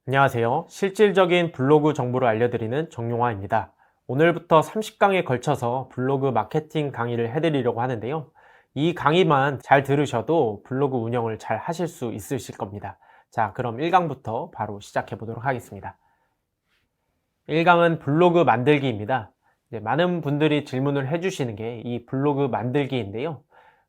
안녕하세요. 실질적인 블로그 정보를 알려드리는 정용화입니다. 오늘부터 30강에 걸쳐서 블로그 마케팅 강의를 해드리려고 하는데요. 이 강의만 잘 들으셔도 블로그 운영을 잘 하실 수 있으실 겁니다. 자, 그럼 1강부터 바로 시작해 보도록 하겠습니다. 1강은 블로그 만들기입니다. 많은 분들이 질문을 해주시는 게 이 블로그 만들기인데요.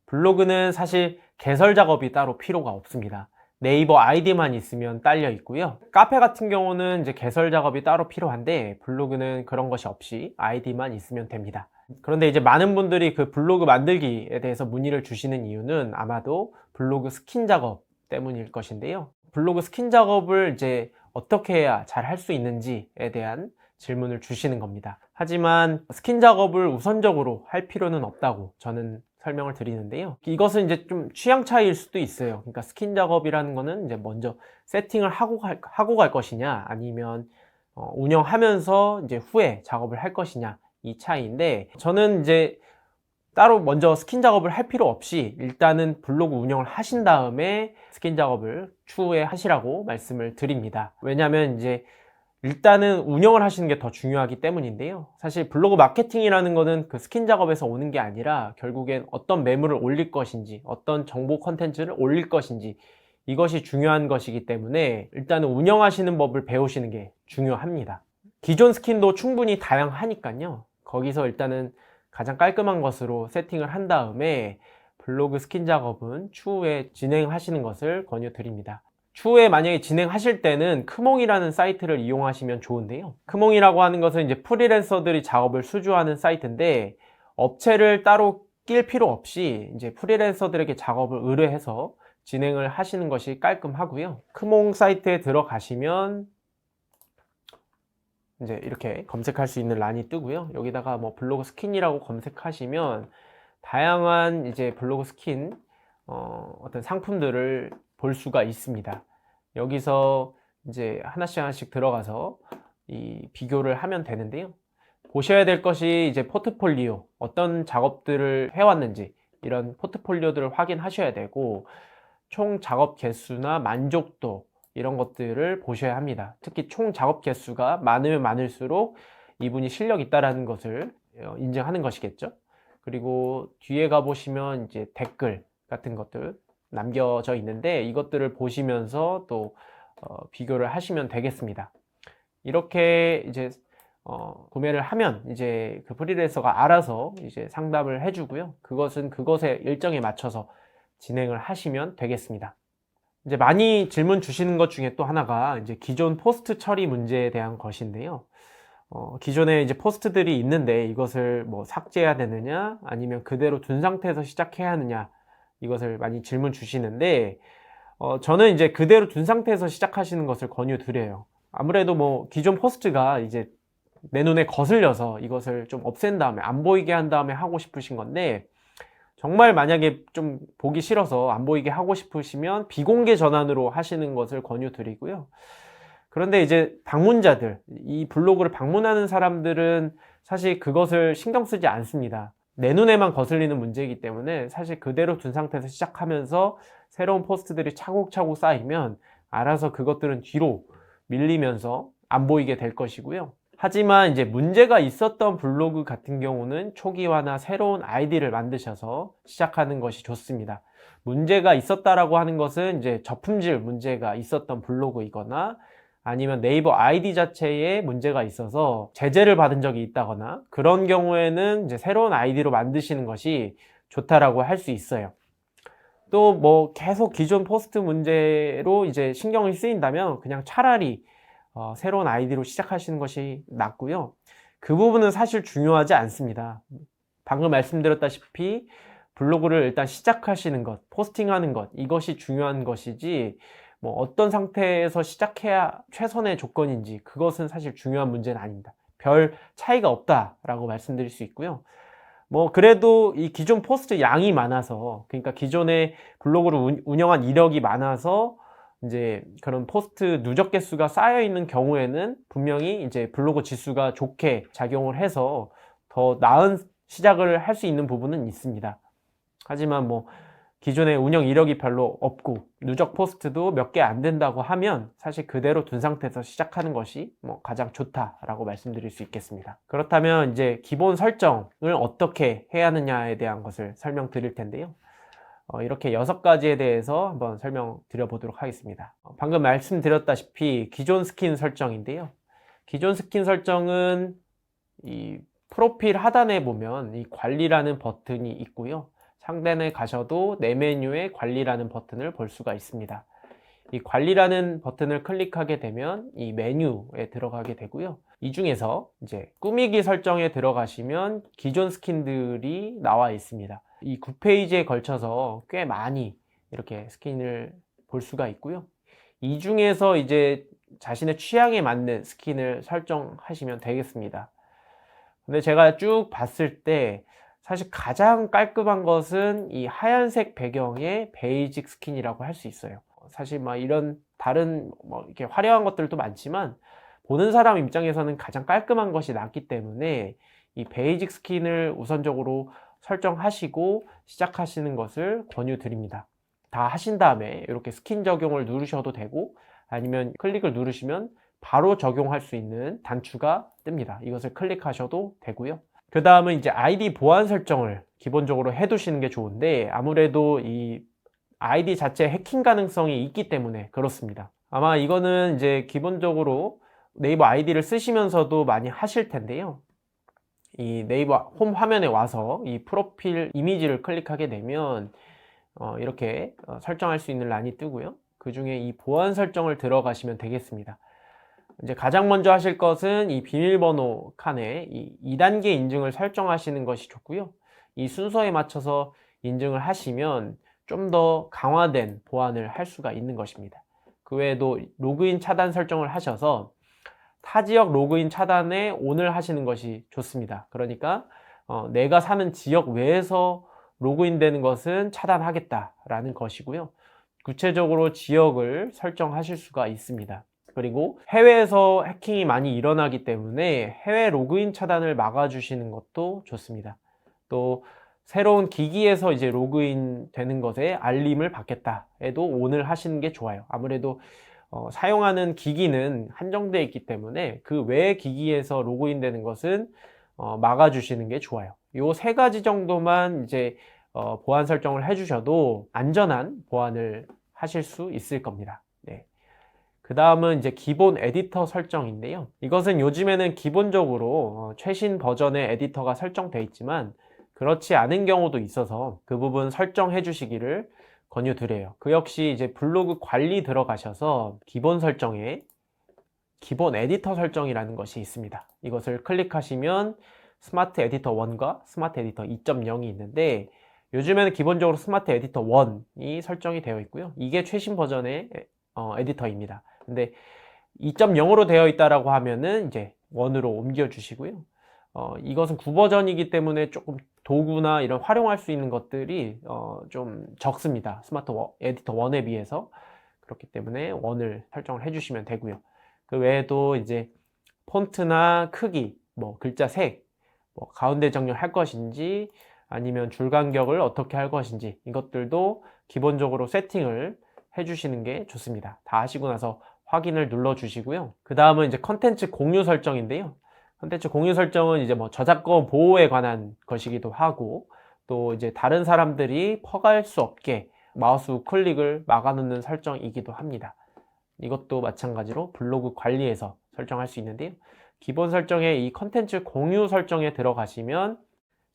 블로그는 사실 개설 작업이 따로 필요가 없습니다. 네이버 아이디만 있으면 딸려 있고요. 카페 같은 경우는 이제 개설 작업이 따로 필요한데 블로그는 그런 것이 없이 아이디만 있으면 됩니다. 그런데 이제 많은 분들이 그 블로그 만들기에 대해서 문의를 주시는 이유는 아마도 블로그 스킨 작업 때문일 것인데요. 블로그 스킨 작업을 이제 어떻게 해야 잘 할 수 있는지에 대한 질문을 주시는 겁니다. 하지만 스킨 작업을 우선적으로 할 필요는 없다고 저는 설명을 드리는데요. 이것은 이제 좀 취향 차이일 수도 있어요. 그러니까 스킨 작업이라는 거는 이제 먼저 세팅을 하고 갈 것이냐, 아니면 운영하면서 이제 후에 작업을 할 것이냐, 이 차이인데, 저는 이제 따로 먼저 스킨 작업을 할 필요 없이 일단은 블로그 운영을 하신 다음에 스킨 작업을 추후에 하시라고 말씀을 드립니다. 왜냐하면 이제 일단은 운영을 하시는 게 더 중요하기 때문인데요. 사실 블로그 마케팅이라는 거는 그 스킨 작업에서 오는 게 아니라 결국엔 어떤 매물을 올릴 것인지, 어떤 정보 컨텐츠를 올릴 것인지, 이것이 중요한 것이기 때문에 일단은 운영하시는 법을 배우시는 게 중요합니다. 기존 스킨도 충분히 다양하니까요. 거기서 일단은 가장 깔끔한 것으로 세팅을 한 다음에 블로그 스킨 작업은 추후에 진행하시는 것을 권유드립니다. 추후에 만약에 진행하실 때는 크몽이라는 사이트를 이용하시면 좋은데요. 크몽이라고 하는 것은 이제 프리랜서들이 작업을 수주하는 사이트인데, 업체를 따로 낄 필요 없이 이제 프리랜서들에게 작업을 의뢰해서 진행을 하시는 것이 깔끔하고요. 크몽 사이트에 들어가시면 이제 이렇게 검색할 수 있는 란이 뜨고요. 여기다가 뭐 블로그 스킨이라고 검색하시면 다양한 이제 블로그 스킨 어떤 상품들을 볼 수가 있습니다. 여기서 이제 하나씩 들어가서 이 비교를 하면 되는데요. 보셔야 될 것이 이제 포트폴리오, 어떤 작업들을 해왔는지 이런 포트폴리오들을 확인하셔야 되고, 총 작업 개수나 만족도 이런 것들을 보셔야 합니다. 특히 총 작업 개수가 많으면 많을수록 이분이 실력 있다라는 것을 인정하는 것이겠죠. 그리고 뒤에 가보시면 이제 댓글 같은 것들 남겨져 있는데, 이것들을 보시면서 또 비교를 하시면 되겠습니다. 이렇게 이제 구매를 하면 이제 그 프리랜서가 알아서 이제 상담을 해주고요. 그것은 그것의 일정에 맞춰서 진행을 하시면 되겠습니다. 이제 많이 질문 주시는 것 중에 또 하나가 이제 기존 포스트 처리 문제에 대한 것인데요. 기존에 이제 포스트들이 있는데 이것을 뭐 삭제해야 되느냐, 아니면 그대로 둔 상태에서 시작해야 하느냐, 이것을 많이 질문 주시는데, 저는 이제 그대로 둔 상태에서 시작하시는 것을 권유드려요. 아무래도 뭐 기존 포스트가 이제 내 눈에 거슬려서 이것을 좀 없앤 다음에, 안 보이게 한 다음에 하고 싶으신 건데, 정말 만약에 좀 보기 싫어서 안 보이게 하고 싶으시면 비공개 전환으로 하시는 것을 권유드리고요. 그런데 이제 방문자들, 이 블로그를 방문하는 사람들은 사실 그것을 신경 쓰지 않습니다. 내 눈에만 거슬리는 문제이기 때문에 사실 그대로 둔 상태에서 시작하면서 새로운 포스트들이 차곡차곡 쌓이면 알아서 그것들은 뒤로 밀리면서 안 보이게 될 것이고요. 하지만 이제 문제가 있었던 블로그 같은 경우는 초기화나 새로운 아이디를 만드셔서 시작하는 것이 좋습니다. 문제가 있었다라고 하는 것은 이제 저품질 문제가 있었던 블로그이거나, 아니면 네이버 아이디 자체에 문제가 있어서 제재를 받은 적이 있다거나, 그런 경우에는 이제 새로운 아이디로 만드시는 것이 좋다라고 할 수 있어요. 또 뭐 계속 기존 포스트 문제로 이제 신경이 쓰인다면 그냥 차라리 새로운 아이디로 시작하시는 것이 낫고요. 그 부분은 사실 중요하지 않습니다. 방금 말씀드렸다시피 블로그를 일단 시작하시는 것, 포스팅하는 것, 이것이 중요한 것이지, 뭐 어떤 상태에서 시작해야 최선의 조건인지 그것은 사실 중요한 문제는 아닙니다. 별 차이가 없다라고 말씀드릴 수 있고요. 뭐 그래도 이 기존 포스트 양이 많아서, 그러니까 기존에 블로그를 운영한 이력이 많아서 이제 그런 포스트 누적 개수가 쌓여 있는 경우에는 분명히 이제 블로그 지수가 좋게 작용을 해서 더 나은 시작을 할 수 있는 부분은 있습니다. 하지만 뭐 기존에 운영 이력이 별로 없고 누적 포스트도 몇 개 안 된다고 하면 사실 그대로 둔 상태에서 시작하는 것이 가장 좋다라고 말씀드릴 수 있겠습니다. 그렇다면 이제 기본 설정을 어떻게 해야 하느냐에 대한 것을 설명드릴 텐데요. 이렇게 6가지에 대해서 한번 설명드려 보도록 하겠습니다. 방금 말씀드렸다시피 기존 스킨 설정인데요. 기존 스킨 설정은 이 프로필 하단에 보면 이 관리라는 버튼이 있고요. 상단에 가셔도 내 메뉴에 관리라는 버튼을 볼 수가 있습니다. 이 관리라는 버튼을 클릭하게 되면 이 메뉴에 들어가게 되고요. 이 중에서 이제 꾸미기 설정에 들어가시면 기존 스킨들이 나와 있습니다. 이 9페이지에 걸쳐서 꽤 많이 이렇게 스킨을 볼 수가 있고요. 이 중에서 이제 자신의 취향에 맞는 스킨을 설정하시면 되겠습니다. 근데 제가 쭉 봤을 때 사실 가장 깔끔한 것은 이 하얀색 배경의 베이직 스킨이라고 할 수 있어요. 사실 막 이런 다른 이렇게 화려한 것들도 많지만 보는 사람 입장에서는 가장 깔끔한 것이 낫기 때문에 이 베이직 스킨을 우선적으로 설정하시고 시작하시는 것을 권유드립니다. 다 하신 다음에 이렇게 스킨 적용을 누르셔도 되고 아니면 클릭을 누르시면 바로 적용할 수 있는 단추가 뜹니다. 이것을 클릭하셔도 되고요. 그 다음은 이제 아이디 보안 설정을 기본적으로 해두시는 게 좋은데 아무래도 이 아이디 자체 해킹 가능성이 있기 때문에 그렇습니다. 아마 이거는 이제 기본적으로 네이버 아이디를 쓰시면서도 많이 하실 텐데요. 이 네이버 홈 화면에 와서 이 프로필 이미지를 클릭하게 되면 이렇게 설정할 수 있는 란이 뜨고요. 그 중에 이 보안 설정을 들어가시면 되겠습니다. 이제 가장 먼저 하실 것은 이 비밀번호 칸에 이 2단계 인증을 설정하시는 것이 좋고요. 이 순서에 맞춰서 인증을 하시면 좀 더 강화된 보안을 할 수가 있는 것입니다. 그 외에도 로그인 차단 설정을 하셔서 타 지역 로그인 차단에 ON을 하시는 것이 좋습니다. 그러니까 내가 사는 지역 외에서 로그인 되는 것은 차단하겠다라는 것이고요. 구체적으로 지역을 설정하실 수가 있습니다. 그리고 해외에서 해킹이 많이 일어나기 때문에 해외 로그인 차단을 막아주시는 것도 좋습니다. 또 새로운 기기에서 이제 로그인 되는 것에 알림을 받겠다 해도 ON을 하시는 게 좋아요. 아무래도 사용하는 기기는 한정되어 있기 때문에 그 외의 기기에서 로그인 되는 것은 막아주시는 게 좋아요. 이 3가지 정도만 이제 보안 설정을 해주셔도 안전한 보안을 하실 수 있을 겁니다. 네. 그 다음은 이제 기본 에디터 설정인데요. 이것은 요즘에는 기본적으로 최신 버전의 에디터가 설정되어 있지만 그렇지 않은 경우도 있어서 그 부분 설정해 주시기를 권유드려요. 그 역시 이제 블로그 관리 들어가셔서 기본 설정에 기본 에디터 설정이라는 것이 있습니다. 이것을 클릭하시면 스마트 에디터 1과 스마트 에디터 2.0이 있는데 요즘에는 기본적으로 스마트 에디터 1이 설정이 되어 있고요. 이게 최신 버전의 에디터입니다. 근데 2.0으로 되어 있다라고 하면은 이제 1으로 옮겨 주시고요. 이것은 9버전이기 때문에 조금 도구나 이런 활용할 수 있는 것들이 좀 적습니다. 스마트 에디터 1에 비해서. 그렇기 때문에 1을 설정을 해주시면 되고요. 그 외에도 이제 폰트나 크기, 글자 색, 가운데 정렬할 것인지 아니면 줄 간격을 어떻게 할 것인지 이것들도 기본적으로 세팅을 해주시는 게 좋습니다. 다 하시고 나서 확인을 눌러 주시고요. 그 다음은 이제 컨텐츠 공유 설정인데요. 컨텐츠 공유 설정은 이제 저작권 보호에 관한 것이기도 하고 또 이제 다른 사람들이 퍼갈 수 없게 마우스 우클릭을 막아놓는 설정이기도 합니다. 이것도 마찬가지로 블로그 관리에서 설정할 수 있는데요. 기본 설정에 이 컨텐츠 공유 설정에 들어가시면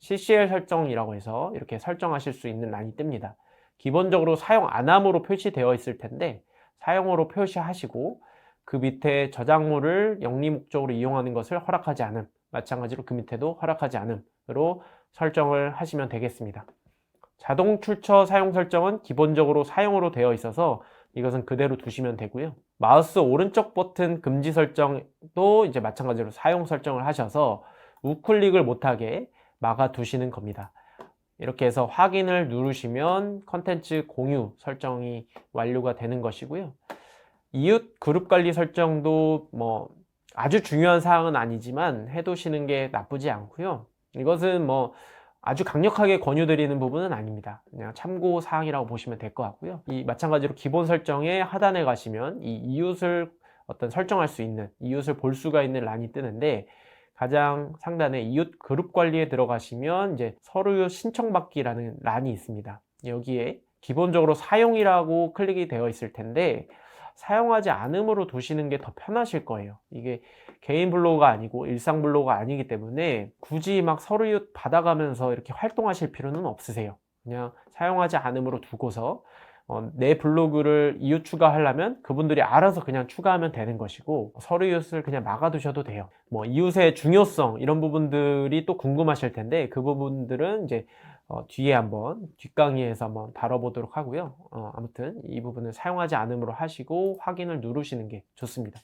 CCL 설정이라고 해서 이렇게 설정하실 수 있는 란이 뜹니다. 기본적으로 사용 안함으로 표시되어 있을 텐데 사용으로 표시하시고 그 밑에 저작물을 영리 목적으로 이용하는 것을 허락하지 않음, 마찬가지로 그 밑에도 허락하지 않음으로 설정을 하시면 되겠습니다. 자동 출처 사용 설정은 기본적으로 사용으로 되어 있어서 이것은 그대로 두시면 되고요. 마우스 오른쪽 버튼 금지 설정도 이제 마찬가지로 사용 설정을 하셔서 우클릭을 못하게 막아 두시는 겁니다. 이렇게 해서 확인을 누르시면 컨텐츠 공유 설정이 완료가 되는 것이고요. 이웃 그룹 관리 설정도 아주 중요한 사항은 아니지만 해두시는 게 나쁘지 않고요. 이것은 아주 강력하게 권유드리는 부분은 아닙니다. 그냥 참고 사항이라고 보시면 될 것 같고요. 이 마찬가지로 기본 설정의 하단에 가시면 이 이웃을 어떤 설정할 수 있는, 이웃을 볼 수가 있는 란이 뜨는데, 가장 상단에 이웃 그룹 관리에 들어가시면 이제 서류 신청받기라는 란이 있습니다. 여기에 기본적으로 사용이라고 클릭이 되어 있을 텐데, 사용하지 않음으로 두시는 게 더 편하실 거예요. 이게 개인 블로그가 아니고 일상 블로그가 아니기 때문에 굳이 막 서류 받아가면서 이렇게 활동하실 필요는 없으세요. 그냥 사용하지 않음으로 두고서 내 블로그를 이웃 추가하려면 그분들이 알아서 그냥 추가하면 되는 것이고, 서류 이웃을 그냥 막아두셔도 돼요. 뭐 이웃의 중요성 이런 부분들이 또 궁금하실 텐데, 그 부분들은 이제 뒤에 한번 뒷강의에서 한번 다뤄보도록 하고요. 아무튼 이 부분을 사용하지 않음으로 하시고 확인을 누르시는 게 좋습니다.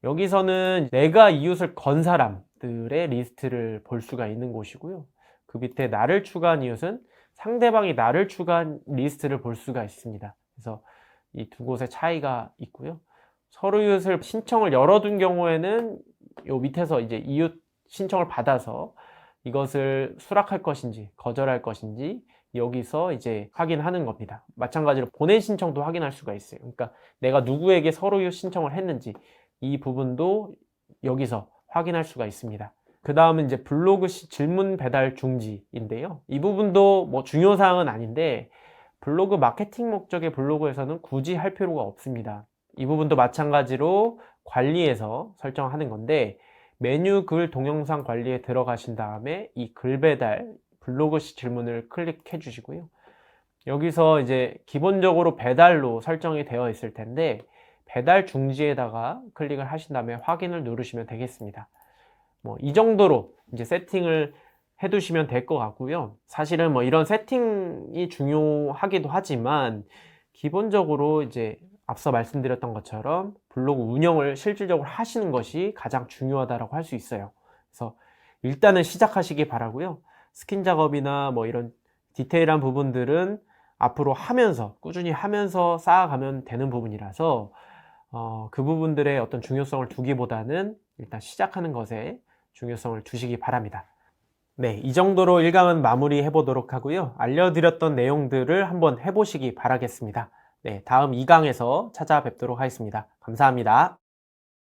여기서는 내가 이웃을 건 사람들의 리스트를 볼 수가 있는 곳이고요. 그 밑에 나를 추가한 이웃은 상대방이 나를 추가한 리스트를 볼 수가 있습니다. 그래서 이 두 곳의 차이가 있고요. 서로 이웃을 신청을 열어둔 경우에는 요 밑에서 이제 이웃 신청을 받아서 이것을 수락할 것인지 거절할 것인지 여기서 이제 확인하는 겁니다. 마찬가지로 보낸 신청도 확인할 수가 있어요. 그러니까 내가 누구에게 서로 이웃 신청을 했는지 이 부분도 여기서 확인할 수가 있습니다. 그 다음은 이제 블로그 시 질문 배달 중지인데요. 이 부분도 뭐 중요사항은 아닌데, 블로그 마케팅 목적의 블로그에서는 굳이 할 필요가 없습니다. 이 부분도 마찬가지로 관리에서 설정하는 건데, 메뉴 글 동영상 관리에 들어가신 다음에 이 글 배달 블로그 시 질문을 클릭해 주시고요. 여기서 이제 기본적으로 배달로 설정이 되어 있을 텐데, 배달 중지에다가 클릭을 하신 다음에 확인을 누르시면 되겠습니다. 뭐 이 정도로 이제 세팅을 해 두시면 될 것 같고요. 사실은 뭐 이런 세팅이 중요하기도 하지만, 기본적으로 이제 앞서 말씀드렸던 것처럼 블로그 운영을 실질적으로 하시는 것이 가장 중요하다고 할 수 있어요. 그래서 일단은 시작하시기 바라고요. 스킨 작업이나 뭐 이런 디테일한 부분들은 앞으로 하면서 꾸준히 하면서 쌓아가면 되는 부분이라서 그 부분들의 어떤 중요성을 두기보다는 일단 시작하는 것에 중요성을 두시기 바랍니다. 네, 이 정도로 1강은 마무리 해보도록 하고요. 알려드렸던 내용들을 한번 해보시기 바라겠습니다. 네, 다음 2강에서 찾아뵙도록 하겠습니다. 감사합니다.